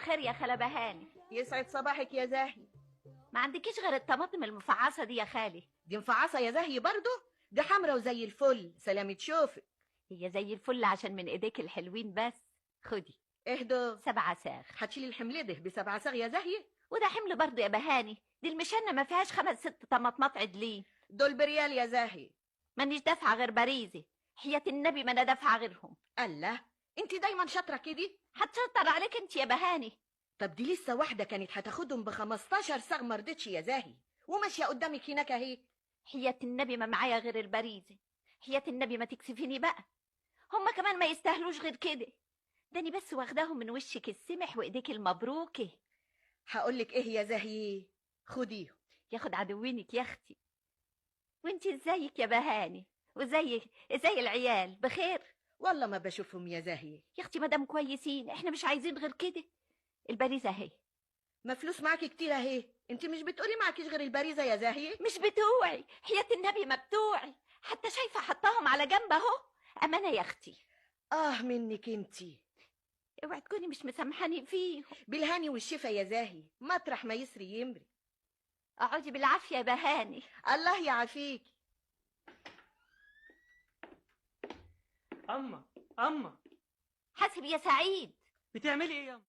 الخير يا خالة بهاني. يسعد صباحك يا زاهي. ما عندكيش غير الطماطم المفعصة دي يا خالي؟ دي مفعصة يا زاهي برضو؟ دي حمرا وزي الفل، سلامة شوفك. هي زي الفل عشان من ايديك الحلوين بس. خدي اهدوا 7 صاغ. هتشيلي الحمل ده ب7 صاغ يا زاهي؟ وده حمل برضو يا بهاني، دي المشنة ما فيهاش 5 6 طماطمات عدلين. دول بريال يا زاهي. مانيش دافعة غير باريزي، حياة النبي ما انا دافعة غيرهم. الله، انت دايما شاطرة كده. هتشطر عليك انت يا بهاني. طب دي لسه واحدة كانت هتاخدهم ب15 صاغ ما رضتش يا زاهي، وماشية قدامك هناك اهي. حياة النبي ما معايا غير الباريزي، حياة النبي ما تكسفيني بقى. هما كمان ما يستاهلوش غير كده، داني بس واخداهم من وشك السمح وايديك المبروكه. هقولك ايه يا زاهي، خديهم. ياخد عدوينك يا اختي. وانتي ازيك يا بهاني؟ وزي العيال بخير؟ والله ما بشوفهم يا زاهي. يا اختي مادام كويسين احنا مش عايزين غير كده. الباريزه اهي. ما فلوس معاكي كتير اهي، انت مش بتقولي معكيش غير البريزة يا زاهي؟ مش بتوعي، حياة النبي ما بتوعي، حتى شايفه حطاهم على جنب اهو. امانه يا اختي. منك انتي. اوعي تكوني مش مسامحاني فيهم. بالهاني والشفا يا زاهي، مطرح ما يسري يمري. اقعدي بالعافيه يا بهاني. الله يعافيك. اما حاسب يا سعيد. بتعملي ايه يا أما؟